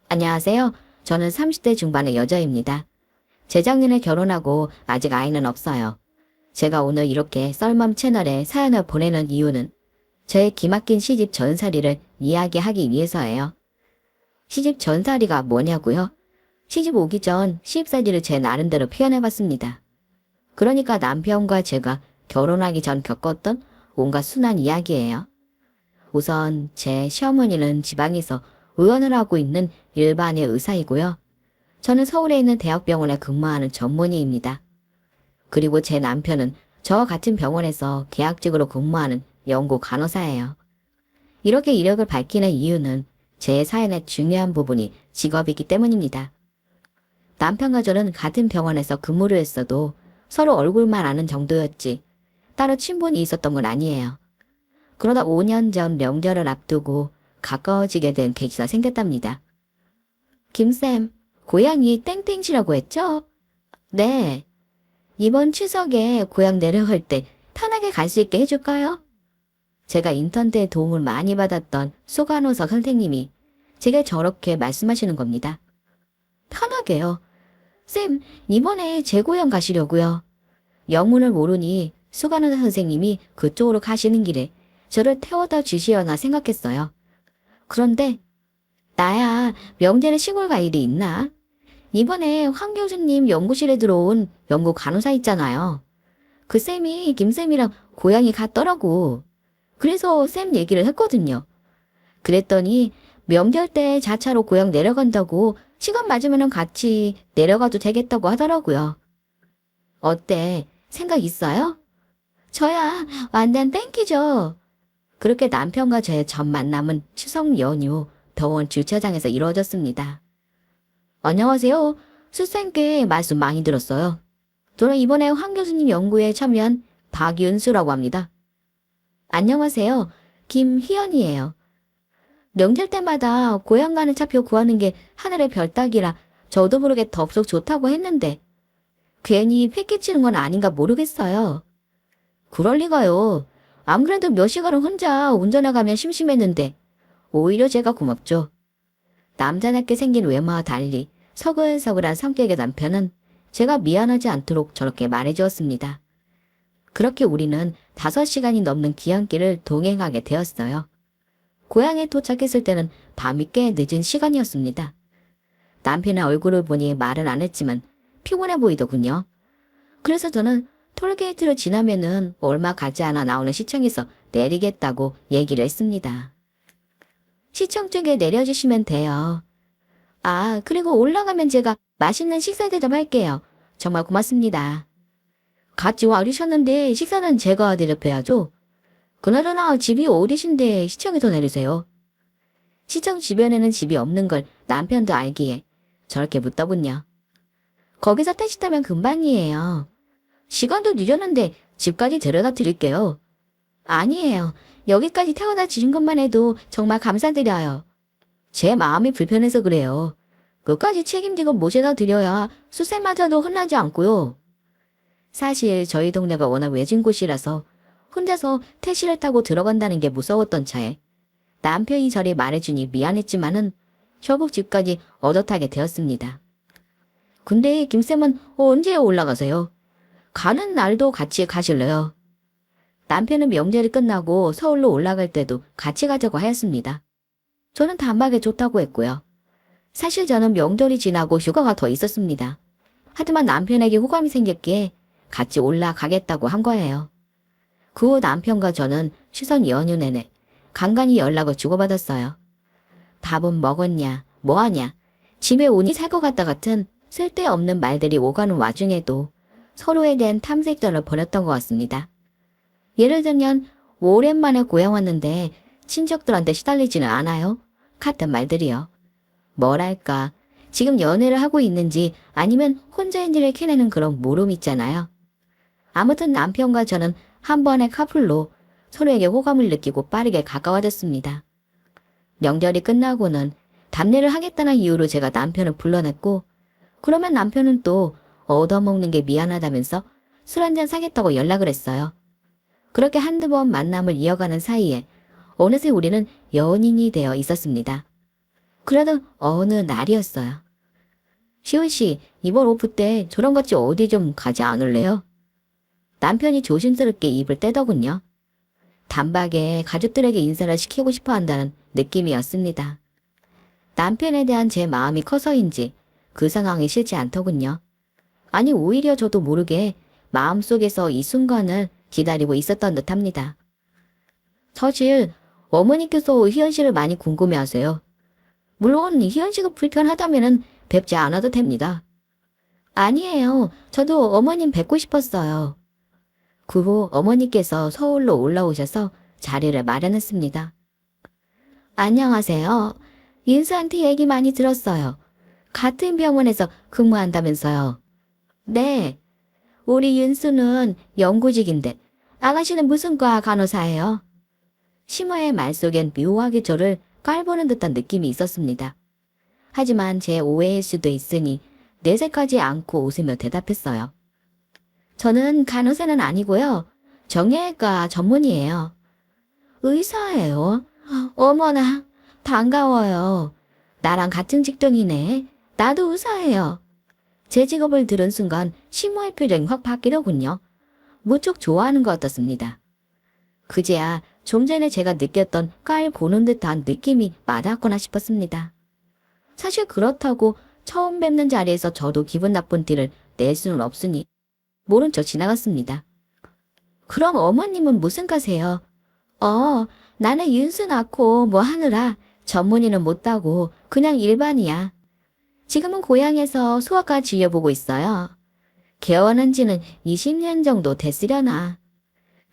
안녕하세요. 저는 30대 중반의 여자입니다. 재작년에 결혼하고 아직 아이는 없어요. 제가 오늘 이렇게 썰맘 채널에 사연을 보내는 이유는 저의 기막힌 시집 전살이를 이야기하기 위해서예요. 시집 전살이가 뭐냐고요? 시집 오기 전 시집살이를 제 나름대로 표현해봤습니다. 그러니까 남편과 제가 결혼하기 전 겪었던 온갖 순한 이야기예요. 우선 제 시어머니는 지방에서 의원을 하고 있는 일반의 의사이고요. 저는 서울에 있는 대학병원에 근무하는 전문의입니다. 그리고 제 남편은 저와 같은 병원에서 계약직으로 근무하는 연구 간호사예요. 이렇게 이력을 밝히는 이유는 제 사연의 중요한 부분이 직업이기 때문입니다. 남편과 저는 같은 병원에서 근무를 했어도 서로 얼굴만 아는 정도였지 따로 친분이 있었던 건 아니에요. 그러다 5년 전 명절을 앞두고 가까워지게 된 계기가 생겼답니다. 김쌤, 고향이 땡땡시라고 했죠? 네. 이번 추석에 고향 내려갈 때 편하게 갈 수 있게 해줄까요? 제가 인턴때 도움을 많이 받았던 수간호사 선생님이 제게 저렇게 말씀하시는 겁니다. 편하게요. 쌤, 이번에 제 고향 가시려고요. 영문을 모르니 수간호사 선생님이 그쪽으로 가시는 길에 저를 태워다 주시려나 생각했어요. 그런데 나야 명절에 시골 갈 일이 있나? 이번에 황 교수님 연구실에 들어온 연구 간호사 있잖아요. 그 쌤이 김쌤이랑 고향이 같더라고. 그래서 쌤 얘기를 했거든요. 그랬더니 명절 때 자차로 고향 내려간다고 시간 맞으면 같이 내려가도 되겠다고 하더라고요. 어때? 생각 있어요? 저야 완전 땡기죠. 그렇게 남편과 저의 첫 만남은 추석 연휴 병원 주차장에서 이루어졌습니다. 안녕하세요. 수쌤께 말씀 많이 들었어요. 저는 이번에 황 교수님 연구에 참여한 박윤수라고 합니다. 안녕하세요. 김희연이에요. 명절 때마다 고향 가는 차표 구하는 게 하늘의 별 따기라 저도 모르게 덥석 좋다고 했는데 괜히 패기치는 건 아닌가 모르겠어요. 그럴 리가요. 안 그래도 몇 시간을 혼자 운전해가면 심심했는데 오히려 제가 고맙죠. 남자답게 생긴 외모와 달리 서글서글한 성격의 남편은 제가 미안하지 않도록 저렇게 말해주었습니다. 그렇게 우리는 5시간이 넘는 귀향길을 동행하게 되었어요. 고향에 도착했을 때는 밤이 꽤 늦은 시간이었습니다. 남편의 얼굴을 보니 말은 안 했지만 피곤해 보이더군요. 그래서 저는 톨게이트를 지나면은 얼마 가지 않아 나오는 시청에서 내리겠다고 얘기를 했습니다. 시청 쪽에 내려주시면 돼요. 아, 그리고 올라가면 제가 맛있는 식사 대접할게요. 정말 고맙습니다. 같이 와주셨는데 식사는 제가 대접해야죠. 그나저나 집이 어디신데 시청에서 내리세요. 시청 주변에는 집이 없는 걸 남편도 알기에 저렇게 묻더군요. 거기서 택시 타면 금방이에요. 시간도 늦었는데 집까지 데려다 드릴게요. 아니에요. 여기까지 태워다 주신 것만 해도 정말 감사드려요. 제 마음이 불편해서 그래요. 끝까지 책임지고 모셔다 드려야 수세마저도 혼나지 않고요. 사실 저희 동네가 워낙 외진 곳이라서 혼자서 택시를 타고 들어간다는 게 무서웠던 차에 남편이 저리 말해주니 미안했지만은 결국 집까지 얻어타게 되었습니다. 근데 김쌤은 언제 올라가세요? 가는 날도 같이 가실래요? 남편은 명절이 끝나고 서울로 올라갈 때도 같이 가자고 하였습니다. 저는 단박에 좋다고 했고요. 사실 저는 명절이 지나고 휴가가 더 있었습니다. 하지만 남편에게 호감이 생겼기에 같이 올라가겠다고 한 거예요. 그 후 남편과 저는 추석 연휴 내내 간간히 연락을 주고받았어요. 밥은 먹었냐, 뭐하냐, 집에 오니 살 것 같다 같은 쓸데없는 말들이 오가는 와중에도 서로에 대한 탐색전을 벌였던 것 같습니다. 예를 들면 오랜만에 고향 왔는데 친척들한테 시달리지는 않아요? 같은 말들이요. 뭐랄까, 지금 연애를 하고 있는지 아니면 혼자인지를 캐내는 그런 물음 있잖아요. 아무튼 남편과 저는 한 번의 커플로 서로에게 호감을 느끼고 빠르게 가까워졌습니다. 명절이 끝나고는 답례를 하겠다는 이유로 제가 남편을 불러냈고 그러면 남편은 또 얻어먹는 게 미안하다면서 술 한잔 사겠다고 연락을 했어요. 그렇게 한두 번 만남을 이어가는 사이에 어느새 우리는 연인이 되어 있었습니다. 그러던 어느 날이었어요. 시훈 씨, 이번 오프 때 저랑 같이 어디 좀 가지 않을래요? 남편이 조심스럽게 입을 떼더군요. 단박에 가족들에게 인사를 시키고 싶어 한다는 느낌이었습니다. 남편에 대한 제 마음이 커서인지 그 상황이 싫지 않더군요. 아니, 오히려 저도 모르게 마음속에서 이 순간을 기다리고 있었던 듯합니다. 사실 어머니께서 희연 씨를 많이 궁금해하세요. 물론 희연 씨가 불편하다면 뵙지 않아도 됩니다. 아니에요. 저도 어머님 뵙고 싶었어요. 그 후 어머니께서 서울로 올라오셔서 자리를 마련했습니다. 안녕하세요. 윤수한테 얘기 많이 들었어요. 같은 병원에서 근무한다면서요. 네. 우리 윤수는 연구직인데 아가씨는 무슨 과 간호사예요? 심화의 말 속엔 묘하게 저를 깔보는 듯한 느낌이 있었습니다. 하지만 제 오해일 수도 있으니 내색하지 않고 웃으며 대답했어요. 저는 간호사는 아니고요. 정형외과 전문이에요. 의사예요? 어머나, 반가워요. 나랑 같은 직종이네. 나도 의사예요. 제 직업을 들은 순간 심호의 표정이 확 바뀌더군요. 무척 좋아하는 것 같았습니다. 그제야 좀 전에 제가 느꼈던 깔 보는 듯한 느낌이 맞았구나 싶었습니다. 사실 그렇다고 처음 뵙는 자리에서 저도 기분 나쁜 티를 낼 수는 없으니 모른 척 지나갔습니다. 그럼 어머님은 무슨 과세요? 나는 윤수 낳고 뭐 하느라 전문의는 못 따고 그냥 일반이야. 지금은 고향에서 소아과 진료보고 있어요. 개원한 지는 20년 정도 됐으려나.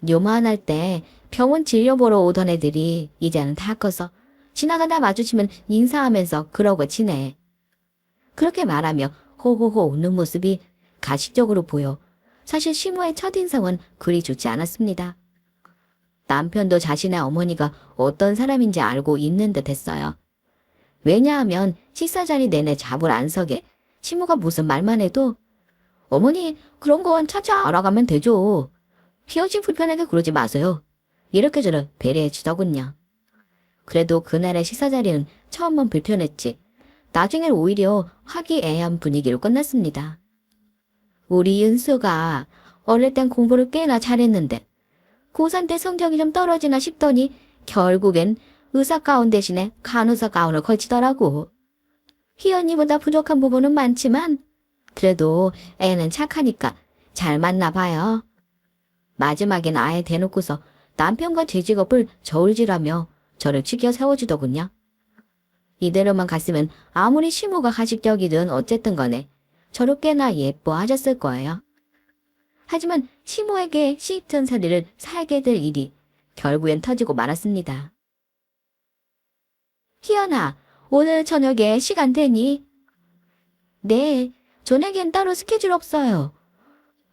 요만할 때 병원 진료 보러 오던 애들이 이제는 다 커서 지나가다 마주치면 인사하면서 그러고 지내. 그렇게 말하며 호호호 웃는 모습이 가식적으로 보여 사실 시모의 첫인상은 그리 좋지 않았습니다. 남편도 자신의 어머니가 어떤 사람인지 알고 있는 듯 했어요. 왜냐하면 식사 자리 내내 잡을 안 서게 시모가 무슨 말만 해도 어머니 그런 건 차차 알아가면 되죠. 희연씨 불편하게 그러지 마세요. 이렇게 저를 배려해 주더군요. 그래도 그날의 식사 자리는 처음은 불편했지 나중엔 오히려 화기애애한 분위기로 끝났습니다. 우리 윤수가 어릴 땐 공부를 꽤나 잘했는데 고3 때 성적이 좀 떨어지나 싶더니 결국엔 의사 가운 대신에 간호사 가운을 걸치더라고. 희연이보다 부족한 부분은 많지만 그래도 애는 착하니까 잘 맞나 봐요. 마지막엔 아예 대놓고서 남편과 제 직업을 저울질하며 저를 치켜 세워주더군요. 이대로만 갔으면 아무리 시모가 가식적이든 어쨌든 간에 저를 꽤나 예뻐하셨을 거예요. 하지만 시모에게 씹튼 사리를 살게 될 일이 결국엔 터지고 말았습니다. 희연아, 오늘 저녁에 시간 되니? 네, 저녁엔 따로 스케줄 없어요.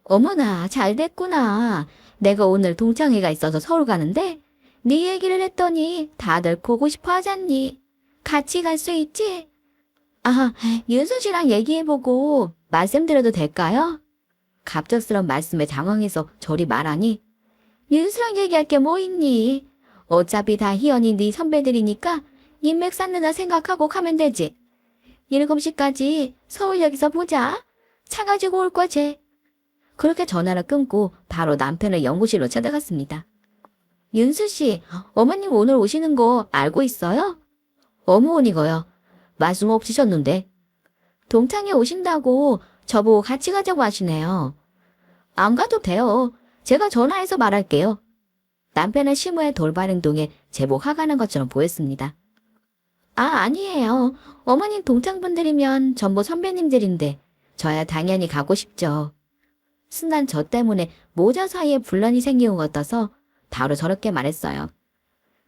어머나, 잘 됐구나. 내가 오늘 동창회가 있어서 서울 가는데 네 얘기를 했더니 다들 보고 싶어 하잖니. 같이 갈 수 있지? 아, 윤수 씨랑 얘기해보고 말씀드려도 될까요? 갑작스런 말씀에 당황해서 저리 말하니 윤수랑 얘기할 게 뭐 있니? 어차피 다 희연이 네 선배들이니까 인맥 쌓는다 생각하고 가면 되지. 7시까지 서울역에서 보자. 차 가지고 올 거지. 그렇게 전화를 끊고 바로 남편의 연구실로 찾아갔습니다. 윤수 씨, 어머님 오늘 오시는 거 알고 있어요? 어머니가요. 말씀 없으셨는데. 동창회 오신다고 저보고 같이 가자고 하시네요. 안 가도 돼요. 제가 전화해서 말할게요. 남편의 시모의 돌발 행동에 제법 화가 난 것처럼 보였습니다. 아니에요. 어머님 동창분들이면 전부 선배님들인데 저야 당연히 가고 싶죠. 순간 저 때문에 모자 사이에 분란이 생긴 것 같아서 바로 저렇게 말했어요.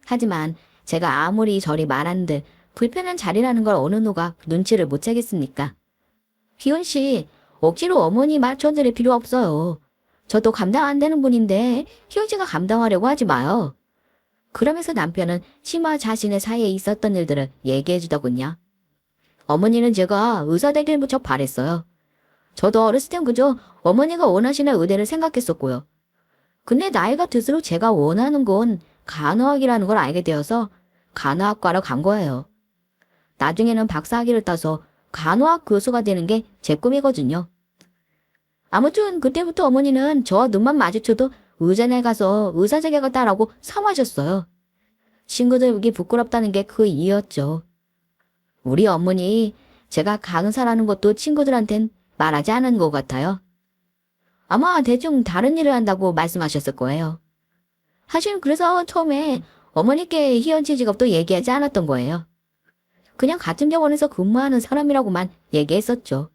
하지만 제가 아무리 저리 말한들 불편한 자리라는 걸 어느 누가 눈치를 못 채겠습니까? 희원 씨, 억지로 어머니 맞춰드릴 필요 없어요. 저도 감당 안 되는 분인데 희원 씨가 감당하려고 하지 마요. 그러면서 남편은 심화 자신의 사이에 있었던 일들을 얘기해 주더군요. 어머니는 제가 의사 되길 무척 바랬어요. 저도 어렸을 땐 그저 어머니가 원하시는 의대를 생각했었고요. 근데 나이가 들수록 제가 원하는 건 간호학이라는 걸 알게 되어서 간호학과로 간 거예요. 나중에는 박사학위를 따서 간호학 교수가 되는 게 제 꿈이거든요. 아무튼 그때부터 어머니는 저와 눈만 마주쳐도 의전에 가서 의사 자격을 따라고 사마셨어요. 친구들 보기 부끄럽다는 게 그 이유였죠. 우리 어머니 제가 간호사라는 것도 친구들한텐 말하지 않은 것 같아요. 아마 대충 다른 일을 한다고 말씀하셨을 거예요. 사실 그래서 처음에 어머니께 희연씨 직업도 얘기하지 않았던 거예요. 그냥 같은 병원에서 근무하는 사람이라고만 얘기했었죠.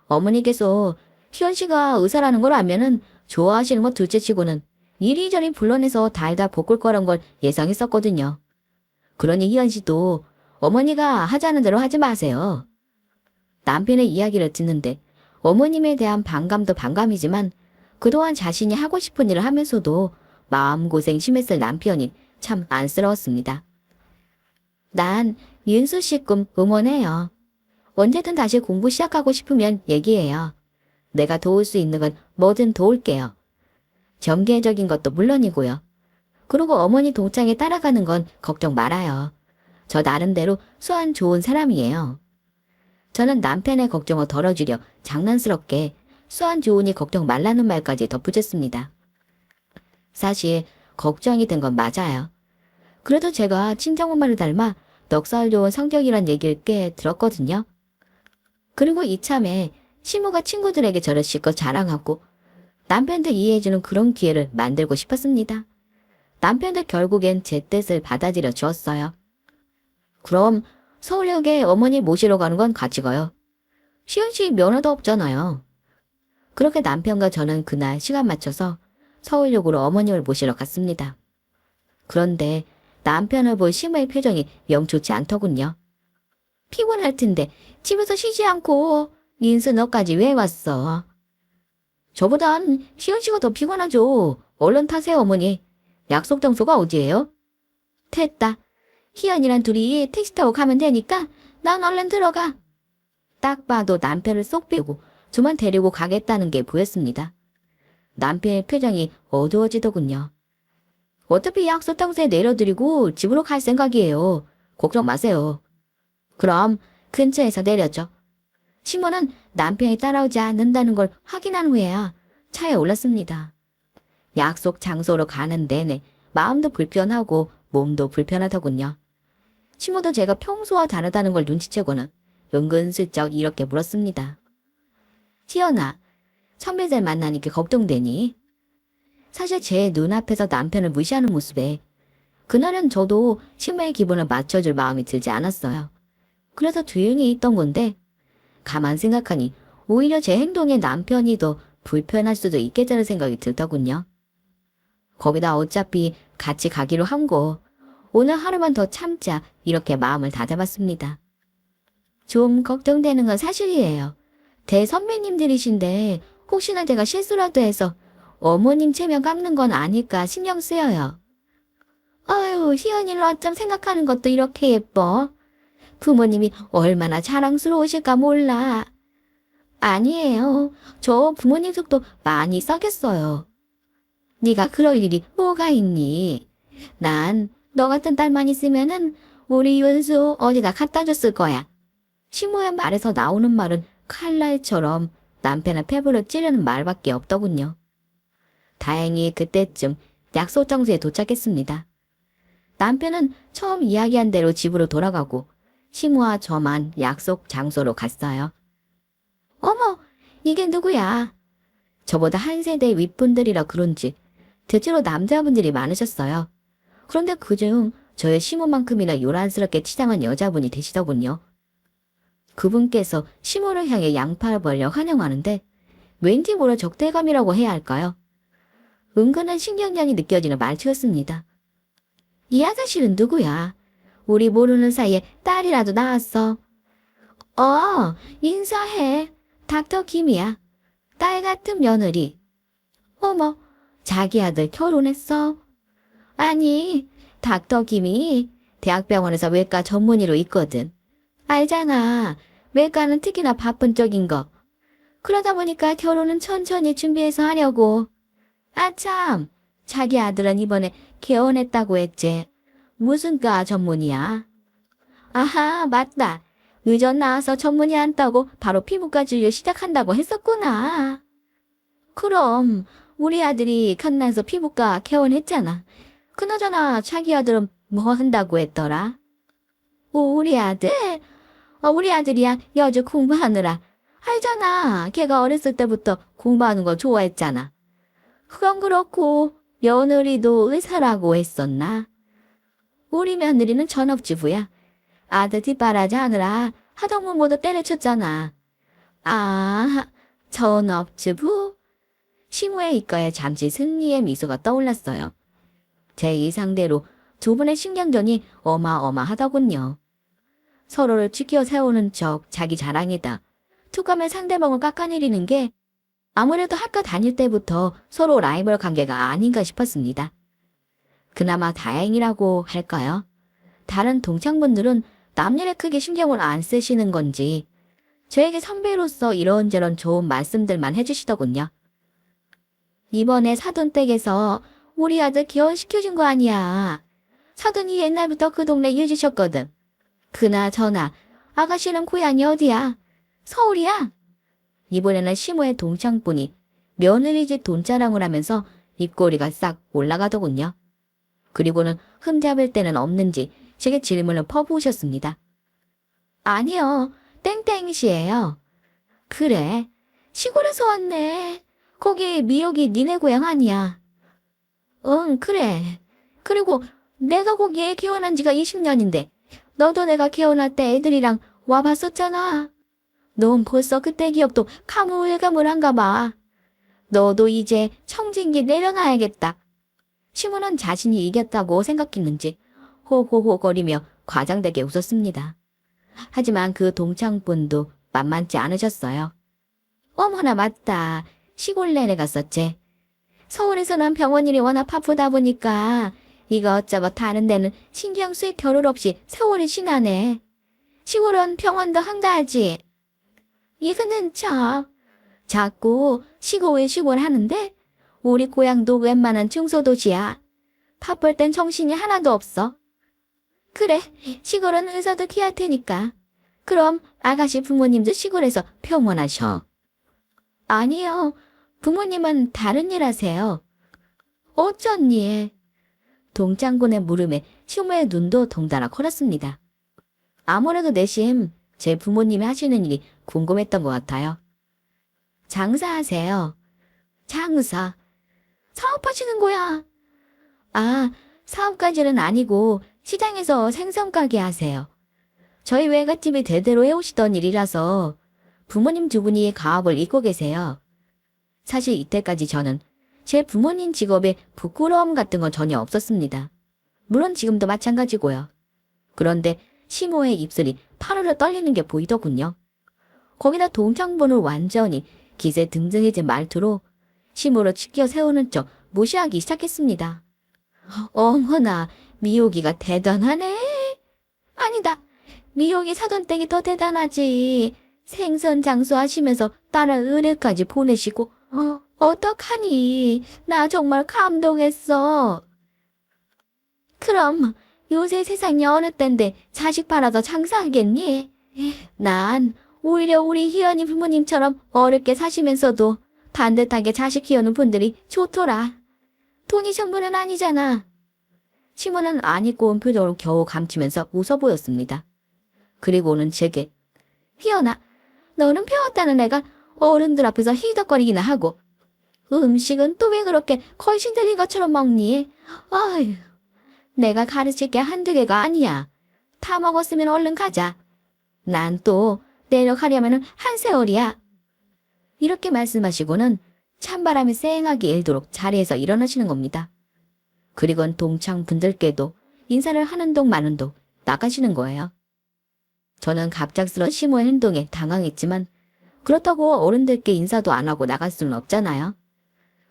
어머니께서 희연씨가 의사라는 걸 알면은 좋아하시는 것 둘째치고는 이리저리 불러내서 달다 볶을 거란 걸 예상했었거든요. 그러니 희연씨도 어머니가 하자는 대로 하지 마세요. 남편의 이야기를 듣는데 어머님에 대한 반감도 반감이지만 그동안 자신이 하고 싶은 일을 하면서도 마음고생 심했을 남편이 참 안쓰러웠습니다. 난 윤수 씨 꿈 응원해요. 언제든 다시 공부 시작하고 싶으면 얘기해요. 내가 도울 수 있는 건 뭐든 도울게요. 경계적인 것도 물론이고요. 그리고 어머니 동창에 따라가는 건 걱정 말아요. 저 나름대로 수완 좋은 사람이에요. 저는 남편의 걱정을 덜어주려 장난스럽게 수완 좋으니 걱정 말라는 말까지 덧붙였습니다. 사실 걱정이 된 건 맞아요. 그래도 제가 친정엄마를 닮아 넉살 좋은 성격이란 얘기를 꽤 들었거든요. 그리고 이참에 시모가 친구들에게 저를 실컷 자랑하고 남편들 이해해주는 그런 기회를 만들고 싶었습니다. 남편들 결국엔 제 뜻을 받아들여 주었어요. 그럼 서울역에 어머니 모시러 가는 건 같이 가요. 시은씨 면허도 없잖아요. 그렇게 남편과 저는 그날 시간 맞춰서 서울역으로 어머님을 모시러 갔습니다. 그런데 남편을 볼 시모의 표정이 영 좋지 않더군요. 피곤할 텐데 집에서 쉬지 않고 인수 너까지 왜 왔어? 저보단 시은씨가 더 피곤하죠. 얼른 타세요 어머니. 약속 장소가 어디예요? 됐다. 희연이랑 둘이 택시 타고 가면 되니까 난 얼른 들어가. 딱 봐도 남편을 쏙 빼고 저만 데리고 가겠다는 게 보였습니다. 남편의 표정이 어두워지더군요. 어차피 약속 장소에 내려드리고 집으로 갈 생각이에요. 걱정 마세요. 그럼 근처에서 내렸죠. 시모는 남편이 따라오지 않는다는 걸 확인한 후에야 차에 올랐습니다. 약속 장소로 가는 내내 마음도 불편하고 몸도 불편하더군요. 시모도 제가 평소와 다르다는 걸 눈치채고는 은근슬쩍 이렇게 물었습니다. 시연아, 선배들 만나니까 걱정되니? 사실 제 눈앞에서 남편을 무시하는 모습에 그날은 저도 시모의 기분을 맞춰줄 마음이 들지 않았어요. 그래서 조용히 있던 건데 가만 생각하니 오히려 제 행동에 남편이 더 불편할 수도 있겠다는 생각이 들더군요. 거기다 어차피 같이 가기로 한 거 오늘 하루만 더 참자 이렇게 마음을 다잡았습니다. 좀 걱정되는 건 사실이에요. 대선배님들이신데 혹시나 제가 실수라도 해서 어머님 체면 깎는 건 아닐까 신경 쓰여요. 아유, 희연이를 어쩜 생각하는 것도 이렇게 예뻐. 부모님이 얼마나 자랑스러우실까 몰라. 아니에요. 저 부모님 속도 많이 썩였어요. 네가 그럴 일이 뭐가 있니? 난 너 같은 딸만 있으면은 우리 윤수 어디다 갖다 줬을 거야. 시모의 말에서 나오는 말은 칼날처럼 남편의 폐부를 찌르는 말밖에 없더군요. 다행히 그때쯤 약속 장소에 도착했습니다. 남편은 처음 이야기한 대로 집으로 돌아가고 시모와 저만 약속 장소로 갔어요. 어머, 이게 누구야? 저보다 한 세대 윗분들이라 그런지 대체로 남자분들이 많으셨어요. 그런데 그중 저의 시모만큼이나 요란스럽게 치장한 여자분이 계시더군요. 그분께서 시모를 향해 양팔을 벌려 환영하는데 왠지 모를 적대감이라고 해야 할까요? 은근한 신경전이 느껴지는 말투였습니다. 이 아저씨는 누구야? 우리 모르는 사이에 딸이라도 낳았어. 인사해. 닥터 김이야. 딸 같은 며느리. 어머, 자기 아들 결혼했어? 아니, 닥터 김이 대학병원에서 외과 전문의로 있거든. 알잖아. 외과는 특히나 바쁜 쪽인 거. 그러다 보니까 결혼은 천천히 준비해서 하려고. 아참, 자기 아들은 이번에 개원했다고 했지. 무슨 과 전문이야? 아하, 맞다. 의전 나와서 전문의 안 따고 바로 피부과 진료 시작한다고 했었구나. 그럼 우리 아들이 갓나서 피부과 개원했잖아. 그나저나 자기 아들은 뭐 한다고 했더라? 우리 아들? 우리 아들이야 여주 공부하느라. 알잖아. 걔가 어렸을 때부터 공부하는 거 좋아했잖아. 그건 그렇고 며느리도 의사라고 했었나? 우리 며느리는 전업주부야. 아들 뒷바라지 하느라 하동무 모두 때려쳤잖아. 아, 전업주부? 시무의 입가에 잠시 승리의 미소가 떠올랐어요. 제 예상대로 두 분의 신경전이 어마어마하더군요. 서로를 지켜 세우는 척 자기 자랑이다. 툭하면 상대방을 깎아내리는 게 아무래도 학교 다닐 때부터 서로 라이벌 관계가 아닌가 싶었습니다. 그나마 다행이라고 할까요? 다른 동창분들은 남일에 크게 신경을 안 쓰시는 건지 저에게 선배로서 이런저런 좋은 말씀들만 해주시더군요. 이번에 사돈댁에서 우리 아들 개원시켜준 거 아니야. 사돈이 옛날부터 그 동네 유지셨거든. 그나저나 아가씨는 고향이 어디야? 서울이야? 이번에는 시모의 동창분이 며느리 집 돈자랑을 하면서 입꼬리가 싹 올라가더군요. 그리고는 흠잡을 데는 없는지 제게 질문을 퍼부으셨습니다. 아니요, 땡땡시예요. 그래, 시골에서 왔네. 거기 미역이 니네 고향 아니야. 응, 그래. 그리고 내가 거기에 개원한 지가 20년인데 너도 내가 개원할 때 애들이랑 와봤었잖아. 넌 벌써 그때 기억도 가물가물한가 봐. 너도 이제 청진기 내려놔야겠다. 시몬은 자신이 이겼다고 생각했는지 호호호거리며 과장되게 웃었습니다. 하지만 그 동창분도 만만치 않으셨어요. 어머나 맞다. 시골 내내 갔었지. 서울에서는 병원 일이 워낙 바쁘다 보니까 이것저것 하는 데는 신경 쓸 겨를 없이 세월이 지나네. 시골은 병원도 한가하지. 이거는 자꾸 시골 하는데 우리 고향도 웬만한 중소도시야. 바쁠 땐 정신이 하나도 없어. 그래, 시골은 의사도 귀할 테니까. 그럼 아가씨 부모님도 시골에서 평원하셔. 아니요, 부모님은 다른 일 하세요. 어쩐 일? 동창군의 물음에 시모의 눈도 덩달아 커졌습니다. 아무래도 내심 제 부모님이 하시는 일이 궁금했던 것 같아요. 장사하세요. 장사. 사업하시는 거야. 아, 사업까지는 아니고 시장에서 생선가게 하세요. 저희 외갓집이 대대로 해오시던 일이라서 부모님 두 분이 가업을 잇고 계세요. 사실 이때까지 저는 제 부모님 직업에 부끄러움 같은 건 전혀 없었습니다. 물론 지금도 마찬가지고요. 그런데 시모의 입술이 파르르 떨리는 게 보이더군요. 거기다 동창분을 완전히 기세등등해진 말투로 시모를 치켜 세우는 척 무시하기 시작했습니다. 어머나, 미호기가 대단하네. 아니다, 미호기 사돈댁이 더 대단하지. 생선 장수하시면서 딸을 의뢰까지 보내시고 어떡하니? 나 정말 감동했어. 그럼 요새 세상이 어느 땐데 자식 팔아서 장사하겠니? 난 오히려 우리 희연이 부모님처럼 어렵게 사시면서도 반듯하게 자식 키우는 분들이 좋더라. 돈이 전부는 아니잖아. 시모는 안이 꼬운 표정을 겨우 감추면서 웃어 보였습니다. 그리고는 제게 희연아, 너는 배웠다는 애가 어른들 앞에서 희덕거리기나 하고 음식은 또 왜 그렇게 걸신 들린 것처럼 먹니? 아휴, 내가 가르칠 게 한두 개가 아니야. 다 먹었으면 얼른 가자. 난 또 내려가려면 한 세월이야. 이렇게 말씀하시고는 찬바람이 쌩하게 일도록 자리에서 일어나시는 겁니다. 그리고는 동창분들께도 인사를 하는 동 마는 동 나가시는 거예요. 저는 갑작스러운 시모의 행동에 당황했지만 그렇다고 어른들께 인사도 안 하고 나갈 수는 없잖아요.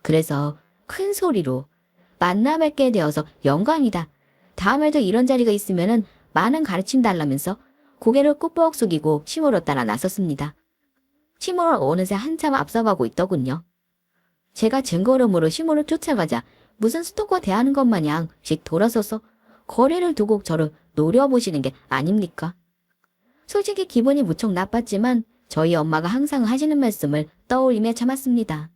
그래서 큰 소리로 만나 뵙게 되어서 영광이다. 다음에도 이런 자리가 있으면은 많은 가르침 달라면서 고개를 꾹꾹 숙이고 시모로 따라 나섰습니다. 시모를 어느새 한참 앞서가고 있더군요. 제가 증거름으로 시모를 쫓아가자 무슨 스토커 대하는 것 마냥씩 돌아서서 거리를 두고 저를 노려보시는 게 아닙니까? 솔직히 기분이 무척 나빴지만 저희 엄마가 항상 하시는 말씀을 떠올리며 참았습니다.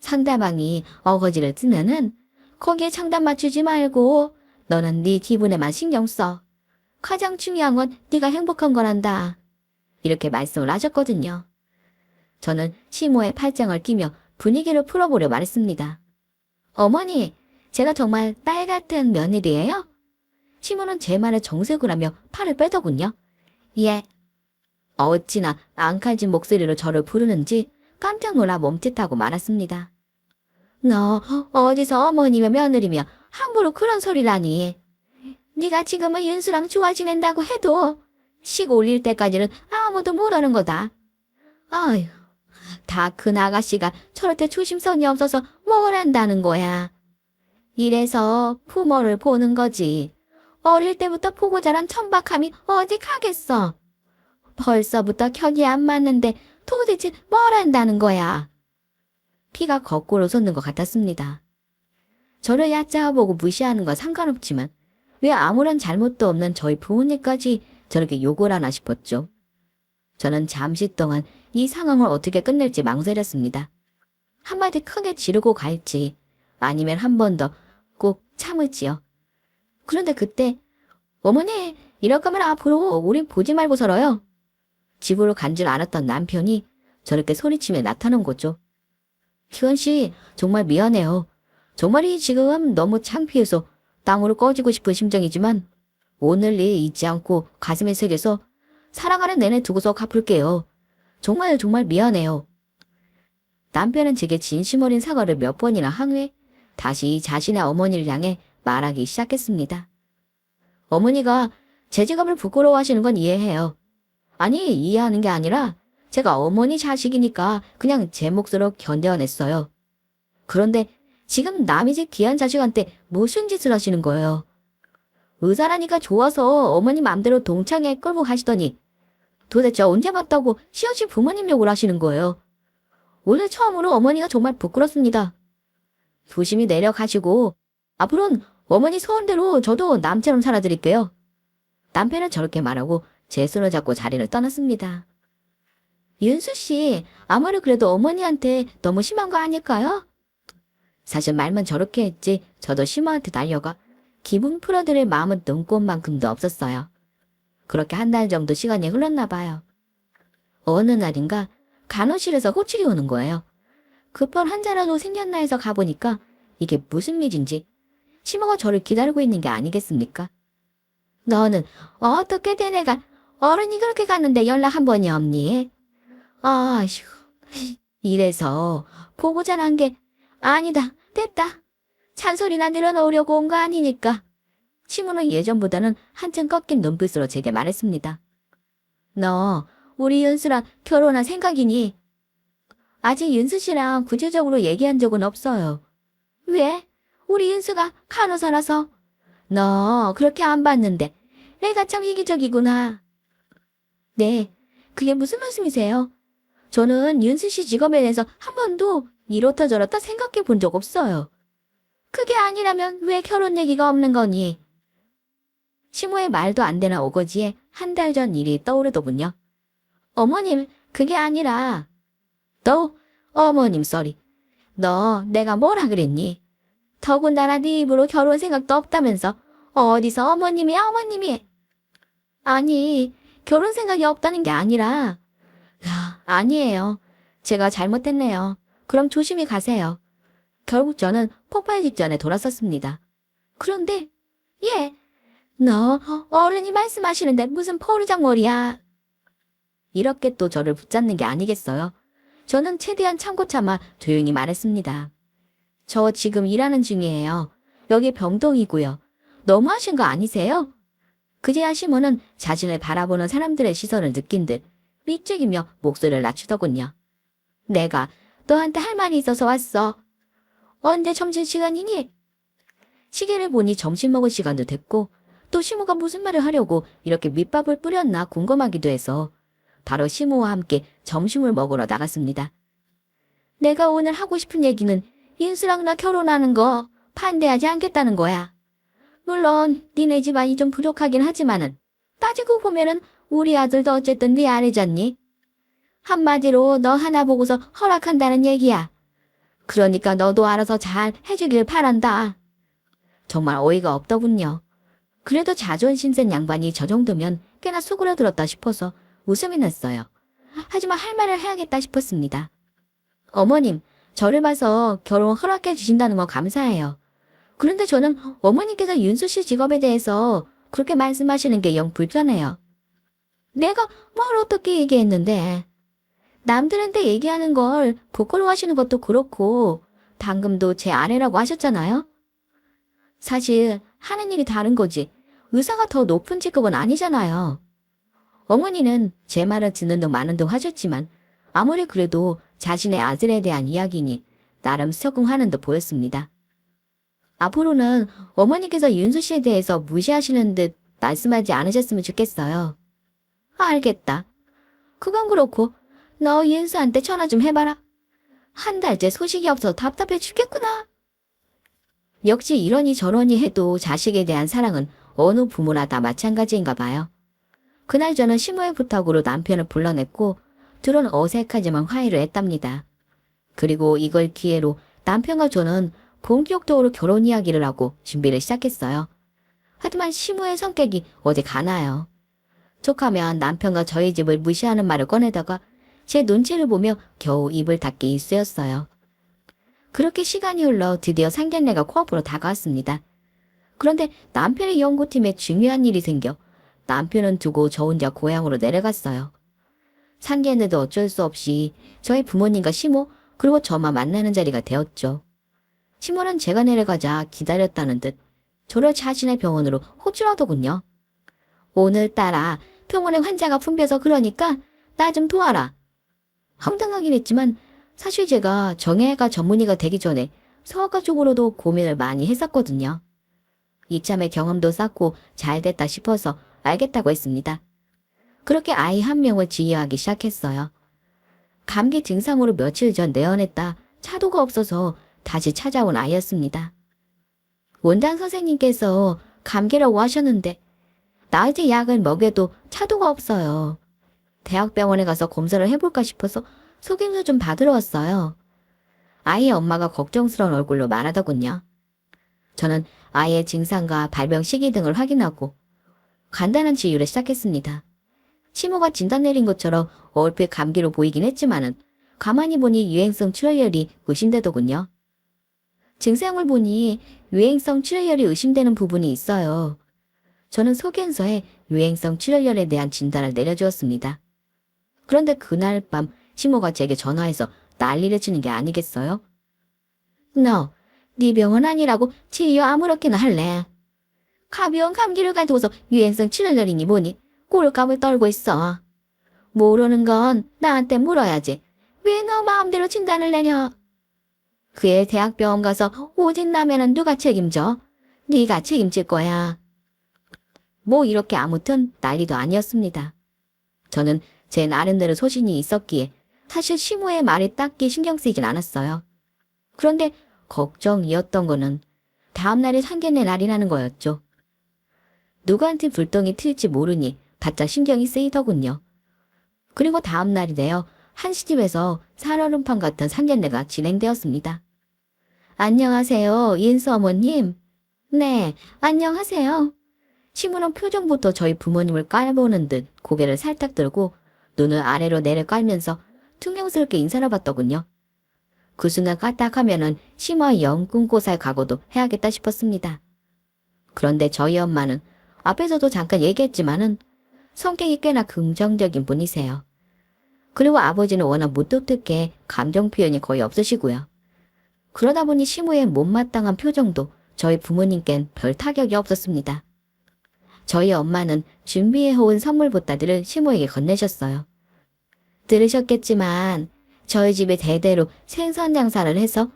상대방이 어거지를 뜨면은 거기에 장단 맞추지 말고 너는 네 기분에만 신경 써. 가장 중요한 건 네가 행복한 거란다. 이렇게 말씀을 하셨거든요. 저는 시모의 팔짱을 끼며 분위기를 풀어보려 말했습니다. 어머니, 제가 정말 딸 같은 며느리예요? 시모는 제 말에 정색을 하며 팔을 빼더군요. 예. 어찌나 앙칼진 목소리로 저를 부르는지 깜짝 놀라 멈칫하고 말았습니다. 너 어디서 어머니며 며느리며 함부로 그런 소리라니. 네가 지금은 윤수랑 좋아 지낸다고 해도 식 올릴 때까지는 아무도 모르는 거다. 아휴, 다 큰 아가씨가 저렇게 조심성이 없어서 뭘 한다는 거야. 이래서 부모를 보는 거지. 어릴 때부터 보고 자란 천박함이 어디 가겠어. 벌써부터 격이 안 맞는데 도대체 뭘 한다는 거야. 피가 거꾸로 솟는 것 같았습니다. 저를 얕잡아보고 무시하는 건 상관없지만 왜 아무런 잘못도 없는 저희 부모님까지 저렇게 욕을 하나 싶었죠. 저는 잠시 동안 이 상황을 어떻게 끝낼지 망설였습니다. 한마디 크게 지르고 갈지 아니면 한 번 더 꼭 참을지요. 그런데 그때 어머니, 이럴 거면 앞으로 우린 보지 말고 살아요. 집으로 간 줄 알았던 남편이 저렇게 소리치며 나타난 거죠. 희원 씨, 정말 미안해요. 정말이 지금 너무 창피해서 땅으로 꺼지고 싶은 심정이지만 오늘 일 잊지 않고 가슴에 새겨서 살아가는 내내 두고서 갚을게요. 정말 미안해요. 남편은 제게 진심 어린 사과를 몇 번이나 한 후에 다시 자신의 어머니를 향해 말하기 시작했습니다. 어머니가 제 직업을 부끄러워하시는 건 이해해요. 아니, 이해하는 게 아니라 제가 어머니 자식이니까 그냥 제 몫으로 견뎌냈어요. 그런데 지금 남의 집 귀한 자식한테 무슨 짓을 하시는 거예요? 의사라니까 좋아서 어머니 맘대로 동창회 끌고 가시더니 도대체 언제 봤다고 시어씨 부모님 욕을 하시는 거예요? 오늘 처음으로 어머니가 정말 부끄럽습니다. 조심히 내려가시고 앞으로는 어머니 소원대로 저도 남처럼 살아드릴게요. 남편은 저렇게 말하고 제 손을 잡고 자리를 떠났습니다. 윤수 씨, 아무리 그래도 어머니한테 너무 심한 거 아닐까요? 사실 말만 저렇게 했지 저도 시모한테 달려가 기분 풀어드릴 마음은 눈꽃만큼도 없었어요. 그렇게 한 달 정도 시간이 흘렀나 봐요. 어느 날인가 간호실에서 호출이 오는 거예요. 급한 환자라도 생겼나 해서 가보니까 이게 무슨 일인지 시모가 저를 기다리고 있는 게 아니겠습니까? 너는 어떻게 된 애가 어른이 그렇게 갔는데 연락 한 번이 없니? 아휴, 이래서 보고 자란 게 아니다, 됐다. 잔소리나 늘어놓으려고 온 거 아니니까. 시모는 예전보다는 한층 꺾인 눈빛으로 제게 말했습니다. 너 우리 윤수랑 결혼할 생각이니? 아직 윤수 씨랑 구체적으로 얘기한 적은 없어요. 왜? 우리 윤수가 간호사라서. 너 그렇게 안 봤는데 내가 참 이기적이구나. 네, 그게 무슨 말씀이세요? 저는 윤수 씨 직업에 대해서 한 번도 이렇다 저렇다 생각해 본 적 없어요. 그게 아니라면 왜 결혼 얘기가 없는 거니? 시모의 말도 안 되나 오거지에 한 달 전 일이 떠오르더군요. 어머님, 그게 아니라. 너, 어머님 쏘리. 너 내가 뭐라 그랬니? 더군다나 네 입으로 결혼 생각도 없다면서 어디서 어머님이. 아니, 결혼 생각이 없다는 게 아니라. 아니에요. 제가 잘못했네요. 그럼 조심히 가세요. 결국 저는 폭발 직전에 돌아섰습니다. 그런데 너 어른이 말씀하시는데 무슨 포르장머리야. 이렇게 또 저를 붙잡는 게 아니겠어요. 저는 최대한 참고 참아 조용히 말했습니다. 저 지금 일하는 중이에요. 여기 병동이고요. 너무하신 거 아니세요? 그제야 시모는 자신을 바라보는 사람들의 시선을 느낀 듯 삑죽이며 목소리를 낮추더군요. 내가 너한테 할 말이 있어서 왔어. 언제 점심시간이니? 시계를 보니 점심 먹을 시간도 됐고 또 시모가 무슨 말을 하려고 이렇게 밑밥을 뿌렸나 궁금하기도 해서 바로 시모와 함께 점심을 먹으러 나갔습니다. 내가 오늘 하고 싶은 얘기는 인수랑 나 결혼하는 거 반대하지 않겠다는 거야. 물론 니네 집안이 좀 부족하긴 하지만은 따지고 보면은 우리 아들도 어쨌든 네 아래잖니? 한마디로 너 하나 보고서 허락한다는 얘기야. 그러니까 너도 알아서 잘 해주길 바란다. 정말 어이가 없더군요. 그래도 자존심 센 양반이 저 정도면 꽤나 수그러들었다 싶어서 웃음이 났어요. 하지만 할 말을 해야겠다 싶었습니다. 어머님, 저를 봐서 결혼 허락해 주신다는 건 감사해요. 그런데 저는 어머니께서 윤수 씨 직업에 대해서 그렇게 말씀하시는 게 영 불편해요. 내가 뭘 어떻게 얘기했는데. 남들한테 얘기하는 걸 부끄러워하시는 것도 그렇고 방금도 제 아내라고 하셨잖아요. 사실 하는 일이 다른 거지 의사가 더 높은 직급은 아니잖아요. 어머니는 제 말을 듣는 둥 마는 둥 하셨지만 아무리 그래도 자신의 아들에 대한 이야기니 나름 적응하는 듯 보였습니다. 앞으로는 어머니께서 윤수 씨에 대해서 무시하시는 듯 말씀하지 않으셨으면 좋겠어요. 알겠다. 그건 그렇고 너 윤수한테 전화 좀 해봐라. 한 달째 소식이 없어서 답답해 죽겠구나. 역시 이러니 저러니 해도 자식에 대한 사랑은 어느 부모나 다 마찬가지인가 봐요. 그날 저는 시모의 부탁으로 남편을 불러냈고 둘은 어색하지만 화해를 했답니다. 그리고 이걸 기회로 남편과 저는 본격적으로 결혼 이야기를 하고 준비를 시작했어요. 하지만 시모의 성격이 어디 가나요. 툭하면 남편과 저희 집을 무시하는 말을 꺼내다가 제 눈치를 보며 겨우 입을 닫기 일쑤였어요. 그렇게 시간이 흘러 드디어 상견례가 코앞으로 다가왔습니다. 그런데 남편의 연구팀에 중요한 일이 생겨 남편은 두고 저 혼자 고향으로 내려갔어요. 상견례도 어쩔 수 없이 저희 부모님과 시모 그리고 저만 만나는 자리가 되었죠. 시모는 제가 내려가자 기다렸다는 듯 저를 자신의 병원으로 호출하더군요. 오늘따라 병원에 환자가 붐벼서 그러니까 나 좀 도와라. 황당하긴 했지만 사실 제가 정형외과 전문의가 되기 전에 성악과 쪽으로도 고민을 많이 했었거든요. 이참에 경험도 쌓고 잘 됐다 싶어서 알겠다고 했습니다. 그렇게 아이 한 명을 지휘하기 시작했어요. 감기 증상으로 며칠 전 내원했다 차도가 없어서 다시 찾아온 아이였습니다. 원장 선생님께서 감기라고 하셨는데 나이제 약을 먹여도 차도가 없어요. 대학병원에 가서 검사를 해볼까 싶어서 소견서 좀 받으러 왔어요. 아이의 엄마가 걱정스러운 얼굴로 말하더군요. 저는 아이의 증상과 발병 시기 등을 확인하고 간단한 치유를 시작했습니다. 시모가 진단 내린 것처럼 얼핏 감기로 보이긴 했지만은 가만히 보니 유행성 출혈열이 의심되더군요. 증상을 보니 유행성 출혈열이 의심되는 부분이 있어요. 저는 소견서에 유행성 출혈열에 대한 진단을 내려주었습니다. 그런데 그날 밤 시모가 제게 전화해서 난리를 치는 게 아니겠어요? 너, 네 병원 아니라고 치유 아무렇게나 할래. 가벼운 감기를 가두고서 유행성 출혈열이니 뭐니 꼴값을 떨고 있어. 모르는 건 나한테 물어야지. 왜 너 마음대로 진단을 내려? 그애 대학병원 가서 오진 나면은 누가 책임져? 네가 책임질 거야. 뭐 이렇게 아무튼 난리도 아니었습니다. 저는 제 나름대로 소신이 있었기에 사실 시모의 말이 딱히 신경 쓰이진 않았어요. 그런데 걱정이었던 거는 다음날이 상견례 날이라는 거였죠. 누구한테 불똥이 튈지 모르니 바짝 신경이 쓰이더군요. 그리고 다음날이 되어 한시집에서 살얼음판 같은 상견례가 진행되었습니다. 안녕하세요, 인수 어머님. 네, 안녕하세요. 시모는 표정부터 저희 부모님을 깔보는 듯 고개를 살짝 들고 눈을 아래로 내려 깔면서 퉁명스럽게 인사를 받더군요. 그 순간 까딱하면은 시모와 영 끊고 살 각오도 해야겠다 싶었습니다. 그런데 저희 엄마는 앞에서도 잠깐 얘기했지만은 성격이 꽤나 긍정적인 분이세요. 그리고 아버지는 워낙 무뚝뚝해 감정 표현이 거의 없으시고요. 그러다 보니 시모의 못마땅한 표정도 저희 부모님께는 별 타격이 없었습니다. 저희 엄마는 준비해온 선물 보따리를 시모에게 건네셨어요. 들으셨겠지만 저희 집에 대대로 생선 장사를 해서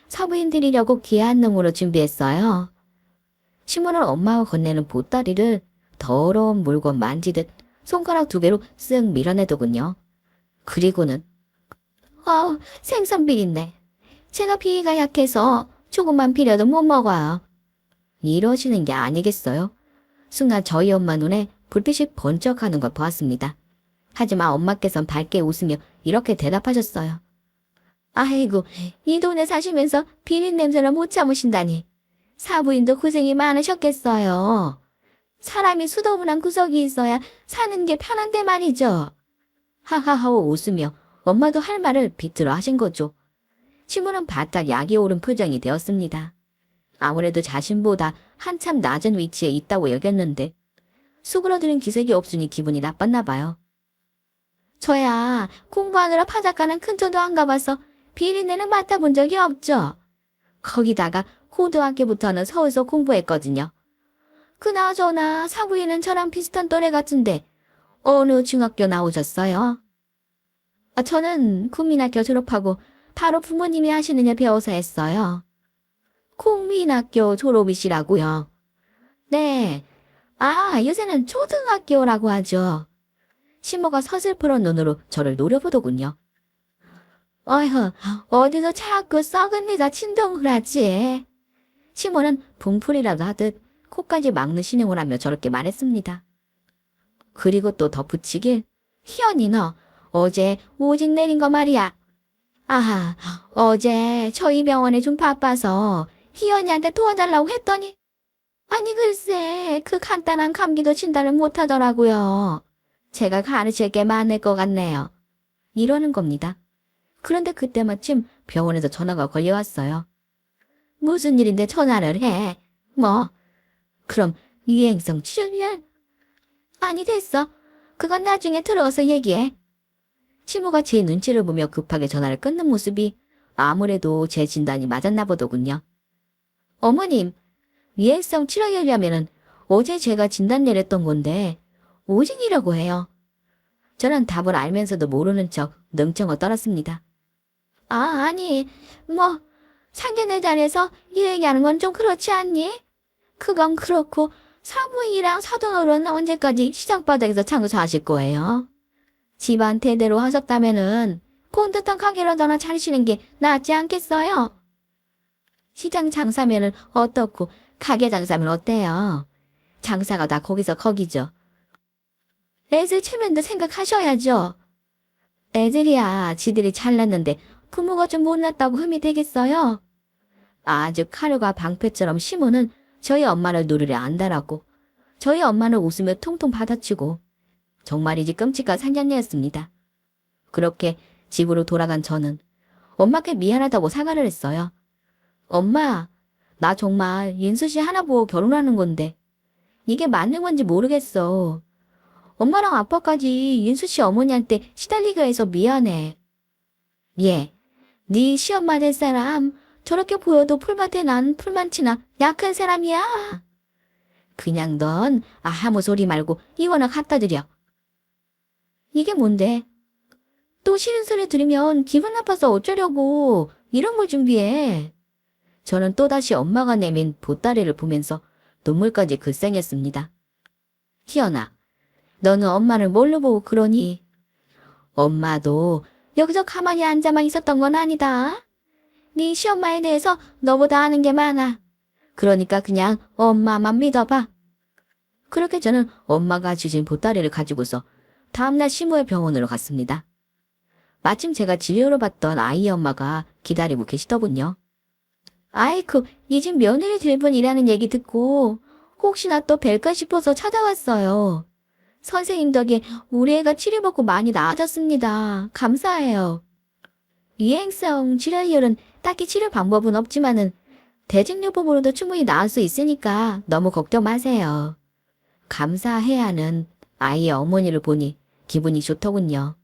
사부인 드리려고 귀한 놈으로 준비했어요. 시모는 엄마가 건네는 보따리를 더러운 물건 만지듯 손가락 2개로 쓱 밀어내더군요. 그리고는 생선 비린내. 제가 비위가 약해서 조금만 비려도 못 먹어요. 이러시는 게 아니겠어요? 순간 저희 엄마 눈에 불빛이 번쩍하는 걸 보았습니다. 하지만 엄마께선 밝게 웃으며 이렇게 대답하셨어요. 아이고, 이 동네 사시면서 비린 냄새를 못 참으신다니. 사부인도 고생이 많으셨겠어요. 사람이 수더분한 구석이 있어야 사는 게 편한데 말이죠. 하하하고 웃으며 엄마도 할 말을 비틀어 하신 거죠. 시무는 바짝 약이 오른 표정이 되었습니다. 아무래도 자신보다 한참 낮은 위치에 있다고 여겼는데 수그러드는 기색이 없으니 기분이 나빴나 봐요. 저야 공부하느라 바닷가는 근처도 안 가봐서 비린내는 맡아본 적이 없죠. 거기다가 고등학교부터는 서울서 공부했거든요. 그나저나 사부인은 저랑 비슷한 또래 같은데 어느 중학교 나오셨어요? 저는 국민학교 졸업하고 바로 부모님이 하시는 일 배워서 했어요. 국민학교 졸업이시라고요? 네. 요새는 초등학교라고 하죠. 시모가 서슬프런 눈으로 저를 노려보더군요. 어휴, 어디서 자꾸 썩은 니가 진동을 하지? 시모는 분풀이라도 하듯 코까지 막는 신용을 하며 저렇게 말했습니다. 그리고 또 덧붙이길, 희연이 너 어제 오직 내린 거 말이야. 아하, 어제 저희 병원에 좀 바빠서 희연이한테 도와달라고 했더니 아니 글쎄 그 간단한 감기도 진단을 못하더라고요. 제가 가르칠 게 많을 것 같네요. 이러는 겁니다. 그런데 그때 마침 병원에서 전화가 걸려왔어요. 무슨 일인데 전화를 해? 뭐? 그럼 유행성 치료율? 아니 됐어. 그건 나중에 들어서 얘기해. 시모가 제 눈치를 보며 급하게 전화를 끊는 모습이 아무래도 제 진단이 맞았나 보더군요. 어머님, 유행성 치료율이라면은 어제 제가 진단 내렸던 건데 오진이라고 해요. 저는 답을 알면서도 모르는 척 능청어 떨었습니다. 아니, 뭐 상견례 자리에서 이 얘기하는 건 좀 그렇지 않니? 그건 그렇고 사부인이랑 사돈어른은 언제까지 시장바닥에서 장사하실 거예요? 집안 대대로 하셨다면은 꼰듯한 가게라도나 차리시는 게 낫지 않겠어요? 시장 장사면은 어떻고 가게 장사면 어때요? 장사가 다 거기서 거기죠. 애들 체면도 생각하셔야죠. 애들이야 지들이 잘났는데 부모가 좀 못났다고 흠이 되겠어요? 아주 칼과 방패처럼 시모는 저희 엄마를 누르려 안다라고 저희 엄마는 웃으며 통통 받아치고 정말이지 끔찍한 상견례였습니다. 그렇게 집으로 돌아간 저는 엄마께 미안하다고 사과를 했어요. 엄마, 나 정말 윤수 씨 하나 보고 결혼하는 건데 이게 맞는 건지 모르겠어. 엄마랑 아빠까지 윤수 씨 어머니한테 시달리게 해서 미안해. 예, 네 시엄마 될 사람 저렇게 보여도 풀밭에 난 풀만치나 약한 사람이야. 그냥 넌 아무 소리 말고 이거나 갖다 드려. 이게 뭔데? 또 싫은 소리 들으면 기분 나빠서 어쩌려고 이런 걸 준비해. 저는 또다시 엄마가 내민 보따리를 보면서 눈물까지 글썽였습니다. 희연아, 너는 엄마를 뭘로 보고 그러니? 엄마도 여기서 가만히 앉아만 있었던 건 아니다. 네 시엄마에 대해서 너보다 아는 게 많아. 그러니까 그냥 엄마만 믿어봐. 그렇게 저는 엄마가 주신 보따리를 가지고서 다음날 시모의 병원으로 갔습니다. 마침 제가 진료로 봤던 아이의 엄마가 기다리고 계시더군요. 아이쿠, 이 집 며느리 들분이라는 얘기 듣고 혹시나 또 뵐까 싶어서 찾아왔어요. 선생님 덕에 우리 애가 치료받고 많이 나아졌습니다. 감사해요. 유행성 질환율은 딱히 치료 방법은 없지만은 대증요법으로도 충분히 나을 수 있으니까 너무 걱정 마세요. 감사해야 하는 아이의 어머니를 보니 기분이 좋더군요.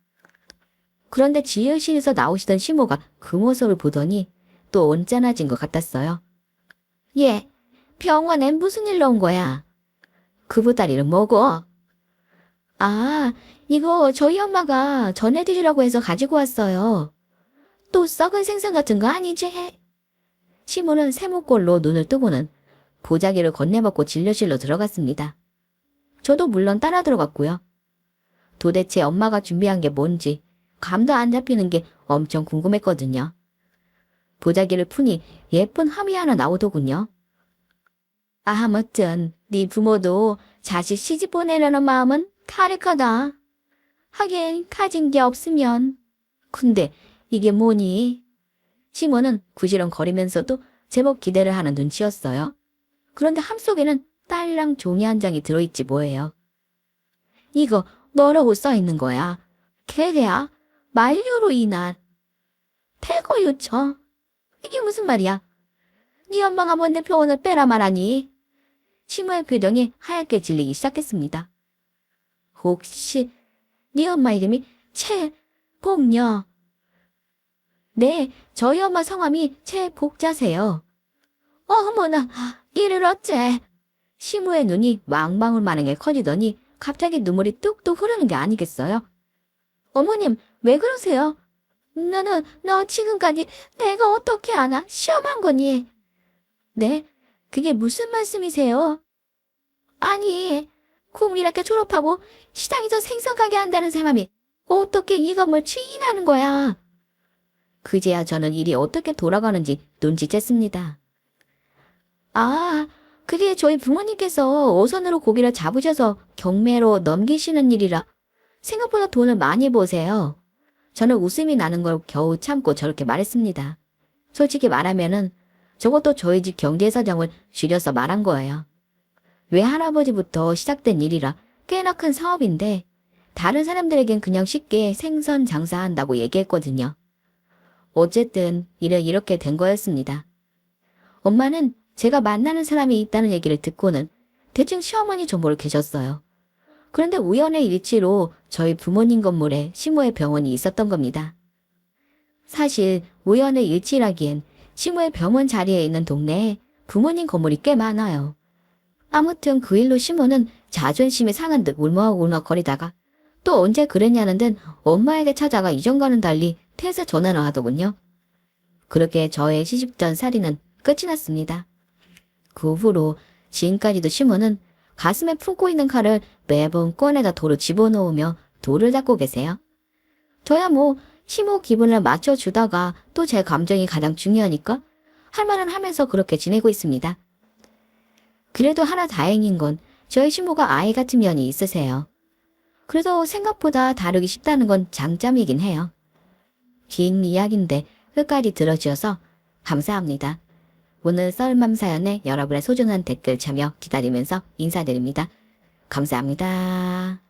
그런데 진료실에서 나오시던 시모가 그 모습을 보더니 또 온짠해진 것 같았어요. 예, 병원엔 무슨 일로 온 거야? 그 보따리는 뭐고? 이거 저희 엄마가 전해드리려고 해서 가지고 왔어요. 또 썩은 생선 같은 거 아니지? 시모는 세모꼴로 눈을 뜨고는 보자기를 건네먹고 진료실로 들어갔습니다. 저도 물론 따라 들어갔고요. 도대체 엄마가 준비한 게 뭔지 감도 안 잡히는 게 엄청 궁금했거든요. 보자기를 푸니 예쁜 함이 하나 나오더군요. 아무튼 네 부모도 자식 시집 보내려는 마음은 가득하다. 하긴 가진 게 없으면. 근데 이게 뭐니? 시모는 구시렁거리면서도 제법 기대를 하는 눈치였어요. 그런데 함 속에는 딸랑 종이 한 장이 들어있지 뭐예요. 이거 뭐라고 써있는 거야? 계례야? 만료로 인한 퇴거 요청? 이게 무슨 말이야? 네 엄마가 뭔데 표현을 빼라 말하니? 시모의 표정이 하얗게 질리기 시작했습니다. 혹시 네 엄마 이름이 최복녀? 네, 저희 엄마 성함이 최복자세요. 어머나, 이를 어째? 시모의 눈이 망망울 만하게 커지더니 갑자기 눈물이 뚝뚝 흐르는 게 아니겠어요? 어머님, 왜 그러세요? 너 지금까지 내가 어떻게 아나? 시험한 거니? 네? 그게 무슨 말씀이세요? 아니, 국민학교 졸업하고 시장에서 생선 가게 한다는 사람이 어떻게 이 건물 주인하는 거야? 그제야 저는 일이 어떻게 돌아가는지 눈치챘습니다. 아, 그게 저희 부모님께서 어선으로 고기를 잡으셔서 경매로 넘기시는 일이라 생각보다 돈을 많이 버세요. 저는 웃음이 나는 걸 겨우 참고 저렇게 말했습니다. 솔직히 말하면은 저것도 저희 집 경제 사정을 줄여서 말한 거예요. 외할아버지부터 시작된 일이라 꽤나 큰 사업인데 다른 사람들에겐 그냥 쉽게 생선 장사한다고 얘기했거든요. 어쨌든 일은 이렇게 된 거였습니다. 엄마는 제가 만나는 사람이 있다는 얘기를 듣고는 대충 시어머니 정보를 계셨어요. 그런데 우연의 일치로 저희 부모님 건물에 시모의 병원이 있었던 겁니다. 사실 우연의 일치라기엔 시모의 병원 자리에 있는 동네에 부모님 건물이 꽤 많아요. 아무튼 그 일로 시모는 자존심이 상한 듯 울먹울먹거리다가 또 언제 그랬냐는 듯 엄마에게 찾아가 이전과는 달리 퇴사 전화를 하더군요. 그렇게 저의 시집전 살이는 끝이 났습니다. 그 후로 지금까지도 시모는 가슴에 품고 있는 칼을 매번 꺼내다 돌을 집어넣으며 돌을 닦고 계세요. 저야 뭐 시모 기분을 맞춰주다가 또 제 감정이 가장 중요하니까 할 말은 하면서 그렇게 지내고 있습니다. 그래도 하나 다행인 건 저희 시모가 아이 같은 면이 있으세요. 그래도 생각보다 다루기 쉽다는 건 장점이긴 해요. 긴 이야기인데 끝까지 들어주셔서 감사합니다. 오늘 썰맘 사연에 여러분의 소중한 댓글 참여 기다리면서 인사드립니다. 감사합니다.